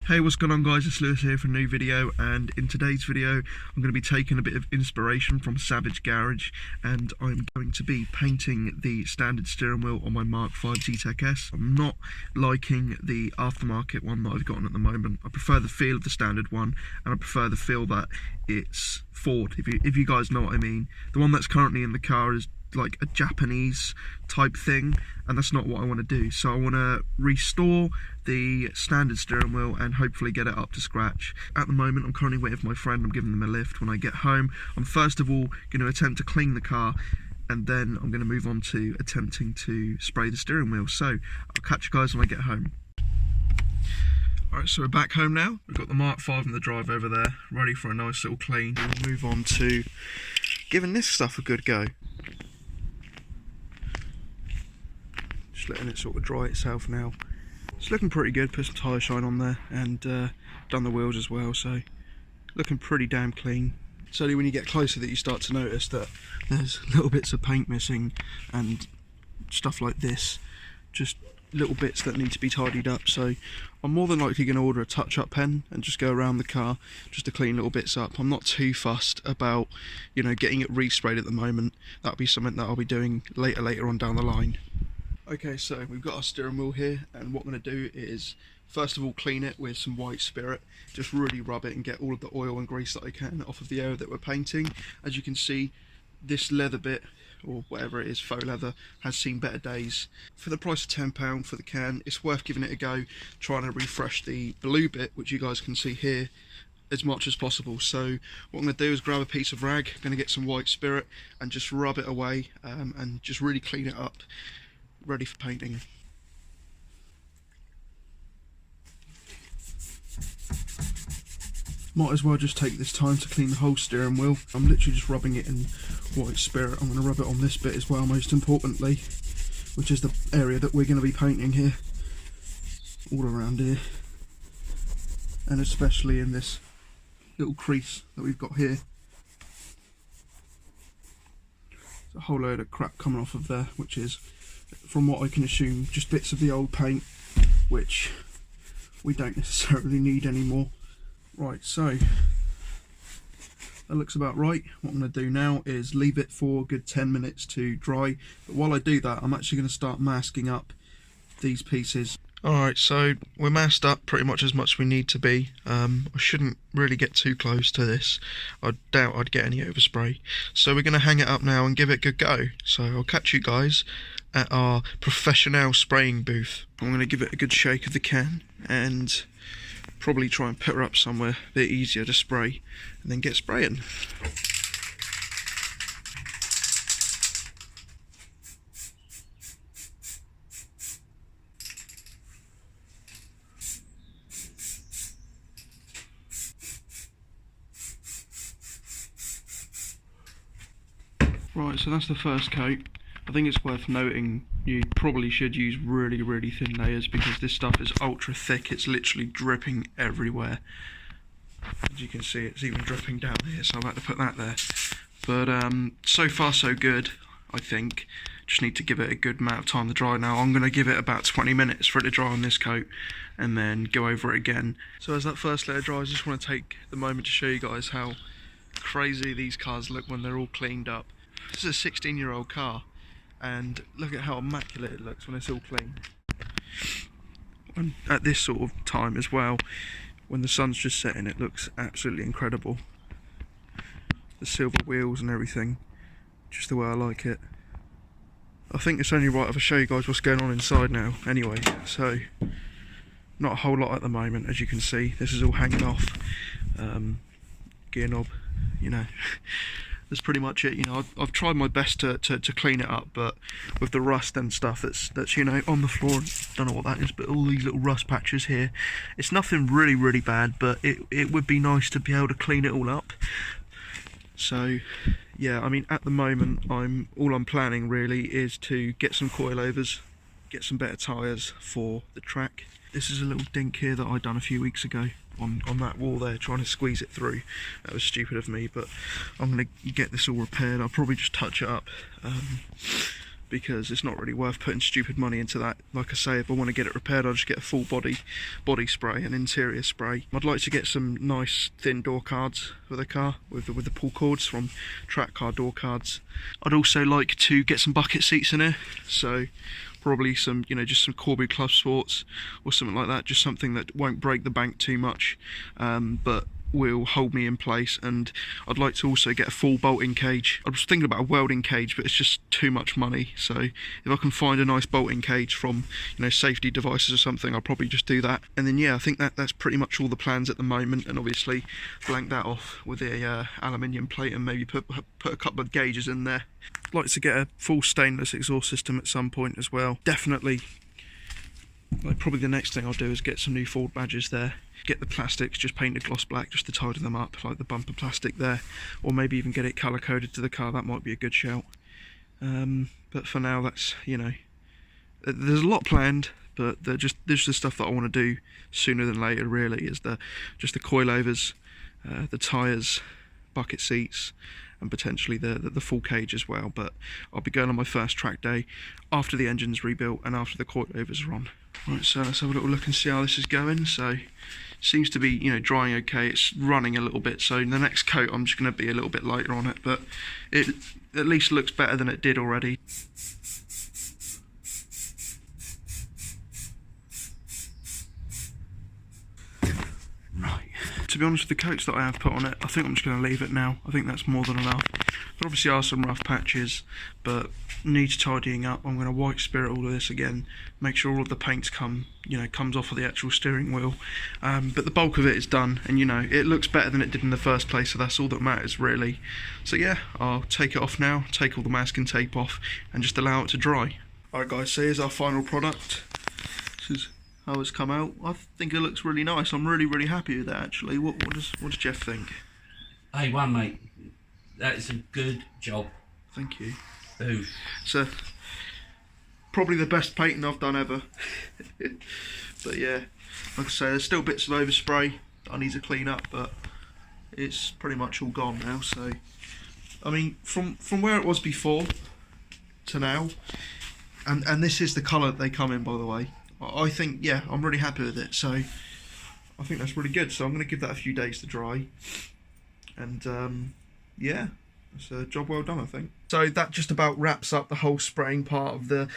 Hey, what's going on guys, it's Lewis here for a new video, and in today's video I'm going to be taking a bit of inspiration from TheSavageGarage, and I'm going to be painting the standard steering wheel on my MK5 Z-Tech S. I'm not liking the aftermarket one that I've gotten at the moment. I prefer the feel of the standard one, and I prefer the feel that it's Ford, if you guys know what I mean. The one that's currently in the car is like a Japanese type thing, and that's not what I want to do. So I want to restore the standard steering wheel and hopefully get it up to scratch. At the moment I'm currently waiting for my friend. I'm giving them a lift. When I get home, I'm first of all going to attempt to clean the car, and then I'm going to move on to attempting to spray the steering wheel. So I'll catch you guys when I get home. Alright, so we're back home now. We've got the MK5 in the drive over there, ready for a nice little clean. We'll move on to giving this stuff a good go. Just letting it sort of dry itself now. It's looking pretty good. Put some tyre shine on there and done the wheels as well, so looking pretty damn clean. It's only when you get closer that you start to notice that there's little bits of paint missing and stuff like this, just little bits that need to be tidied up. So I'm more than likely going to order a touch-up pen and just go around the car just to clean little bits up. I'm not too fussed about, you know, getting it resprayed at the moment. That'll be something that I'll be doing later on down the line. Okay, so we've got our steering wheel here, and what I'm going to do is first of all clean it with some white spirit. Just really rub it and get all of the oil and grease that I can off of the area that we're painting. As you can see, this leather bit, or whatever it is, faux leather, has seen better days. For the price of £10 for the can, it's worth giving it a go, trying to refresh the blue bit, which you guys can see here, as much as possible. So what I'm going to do is grab a piece of rag, I'm going to get some white spirit and just rub it away and just really clean it up, ready for painting. Might as well just take this time to clean the whole steering wheel. I'm literally just rubbing it in white spirit. I'm going to rub it on this bit as well, most importantly, which is the area that we're going to be painting here, all around here, and especially in this little crease that we've got here. There's a whole load of crap coming off of there, which is, from what I can assume, just bits of the old paint, which we don't necessarily need anymore. Right, so that looks about right. What I'm going to do now is leave it for a good 10 minutes to dry, but while I do that I'm actually going to start masking up these pieces. Alright, so we're masked up pretty much as we need to be. I shouldn't really get too close to this. I doubt I'd get any overspray. So we're going to hang it up now and give it a good go. So I'll catch you guys at our professional spraying booth. I'm going to give it a good shake of the can and probably try and put her up somewhere a bit easier to spray, and then get spraying. Right, so that's the first coat. I think it's worth noting you probably should use really thin layers, because this stuff is ultra thick. It's literally dripping everywhere. As you can see, it's even dripping down here, so I've had to put that there. But so far so good, I think. Just need to give it a good amount of time to dry. Now I'm going to give it about 20 minutes for it to dry on this coat, and then go over it again. So as that first layer dries, I just want to take the moment to show you guys how crazy these cars look when they're all cleaned up. This is a 16-year-old car, and look at how immaculate it looks when it's all clean. And at this sort of time as well, when the sun's just setting, it looks absolutely incredible. The silver wheels and everything, just the way I like it. I think it's only right if I show you guys what's going on inside now anyway. So not a whole lot at the moment, as you can see. This is all hanging off. Gear knob, you know. That's pretty much it. You know, I've tried my best to clean it up, but with the rust and stuff that's you know, on the floor, don't know what that is, but all these little rust patches here, it's nothing really bad, but it would be nice to be able to clean it all up. So yeah, I mean, at the moment all I'm planning really is to get some coilovers, get some better tyres for the track. This is a little dink here that I done a few weeks ago on that wall there, trying to squeeze it through. That was stupid of me, but I'm going to get this all repaired. I'll probably just touch it up because it's not really worth putting stupid money into that. Like I say, if I want to get it repaired, I'll just get a full body spray and interior spray. I'd like to get some nice thin door cards for the car with the pull cords from Track Car Door Cards. I'd also like to get some bucket seats in here, so probably some, you know, just some Corby Club Sports or something like that, just something that won't break the bank too much, but will hold me in place. And I'd like to also get a full bolting cage. I was thinking about a welding cage, but it's just too much money, so if I can find a nice bolting cage from, you know, Safety Devices or something, I'll probably just do that. And then yeah, I think that's pretty much all the plans at the moment, and obviously blank that off with a aluminium plate and maybe put a couple of gauges in there. I'd like to get a full stainless exhaust system at some point as well. Definitely, like, probably the next thing I'll do is get some new Ford badges there. Get the plastics just painted gloss black just to tidy them up, like the bumper plastic there, or maybe even get it colour coded to the car. That might be a good shout. But for now, that's, you know, there's a lot planned, but this is the stuff that I want to do sooner than later. Really, is just the coilovers, the tyres, bucket seats, and potentially the full cage as well. But I'll be going on my first track day after the engine's rebuilt and after the coilovers are on. Right, so let's have a little look and see how this is going. So seems to be, you know, drying okay. It's running a little bit, so the next coat I'm just going to be a little bit lighter on it, but it at least looks better than it did already. Right, to be honest with the coats that I have put on it, I think I'm just going to leave it now. I think that's more than enough. There obviously are some rough patches, but needs tidying up. I'm going to white spirit all of this again, make sure all of the paint's comes off of the actual steering wheel. But the bulk of it is done, and you know, it looks better than it did in the first place, so that's all that matters really. So yeah, I'll take it off now, take all the masking tape off, and just allow it to dry. Alright guys, so here's our final product. This is how it's come out. I think it looks really nice. I'm really happy with that actually. What does Jeff think? A1 mate, that is a good job. Thank you. Boom. So probably the best painting I've done ever. But yeah, like I say, there's still bits of overspray that I need to clean up, but it's pretty much all gone now. So I mean, from where it was before to now, and this is the colour that they come in, by the way, I think, yeah, I'm really happy with it. So I think that's really good. So I'm going to give that a few days to dry, and yeah, it's a job well done, I think. So that just about wraps up the whole spraying part of the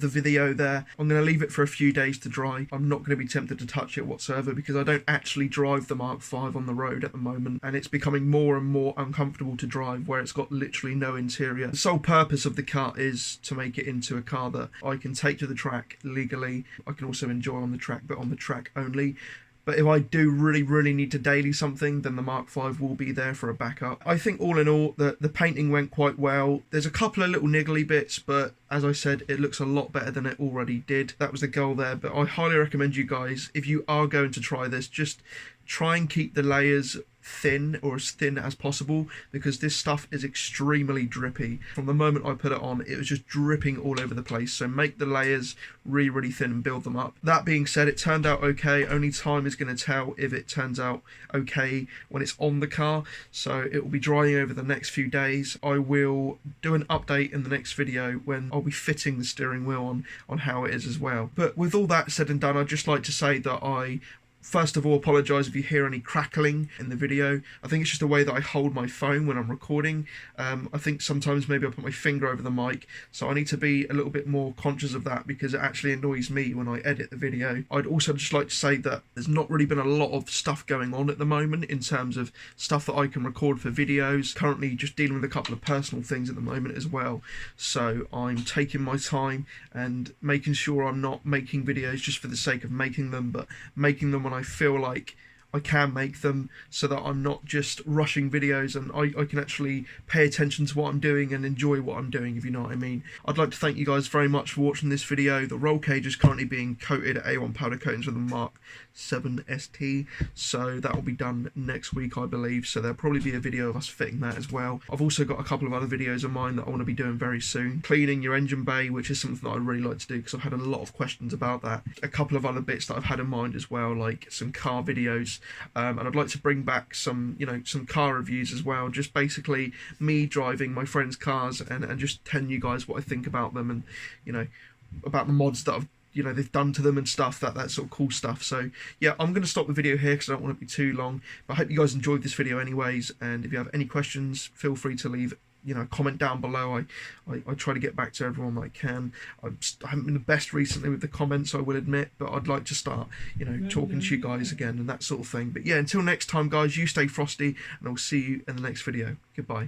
video there. I'm going to leave it for a few days to dry. I'm not going to be tempted to touch it whatsoever, because I don't actually drive the Mark 5 on the road at the moment, and it's becoming more and more uncomfortable to drive where it's got literally no interior. The sole purpose of the car is to make it into a car that I can take to the track legally. I can also enjoy on the track, but on the track only. But if I do really need to daily something, then the Mark 5 will be there for a backup. I think all in all, the painting went quite well. There's a couple of little niggly bits, but as I said, it looks a lot better than it already did. That was the goal there. But I highly recommend you guys, if you are going to try this, just try and keep the layers thin, or as thin as possible, because this stuff is extremely drippy. From the moment I put it on, it was just dripping all over the place. So make the layers really thin and build them up. That being said, it turned out okay. Only time is going to tell if it turns out okay when it's on the car. So it will be drying over the next few days. I will do an update in the next video when I'll be fitting the steering wheel on how it is as well. But with all that said and done, I'd just like to say that I first of all apologise if you hear any crackling in the video. I think it's just the way that I hold my phone when I'm recording. I think sometimes maybe I put my finger over the mic, so I need to be a little bit more conscious of that, because it actually annoys me when I edit the video. I'd also just like to say that there's not really been a lot of stuff going on at the moment in terms of stuff that I can record for videos. Currently just dealing with a couple of personal things at the moment as well, so I'm taking my time and making sure I'm not making videos just for the sake of making them, but making them when I feel like I can make them, so that I'm not just rushing videos and I can actually pay attention to what I'm doing and enjoy what I'm doing, if you know what I mean. I'd like to thank you guys very much for watching this video. The roll cage is currently being coated at A1 powder coatings with a Mark 7 ST, so that will be done next week, I believe, so there'll probably be a video of us fitting that as well. I've also got a couple of other videos of mine that I want to be doing very soon. Cleaning your engine bay, which is something that I'd really like to do, because I've had a lot of questions about that. A couple of other bits that I've had in mind as well, like some car videos and I'd like to bring back some, you know, some car reviews as well, just basically me driving my friends' cars and just telling you guys what I think about them, and, you know, about the mods that I've, you know, they've done to them and stuff, that sort of cool stuff. So yeah, I'm going to stop the video here because I don't want it to be too long, but I hope you guys enjoyed this video anyways, and if you have any questions, feel free to leave, you know, comment down below. I try to get back to everyone that I can. I haven't been the best recently with the comments, I will admit, but I'd like to start, you know, talking to you guys again and that sort of thing. But yeah, until next time guys, you stay frosty, and I'll see you in the next video. Goodbye.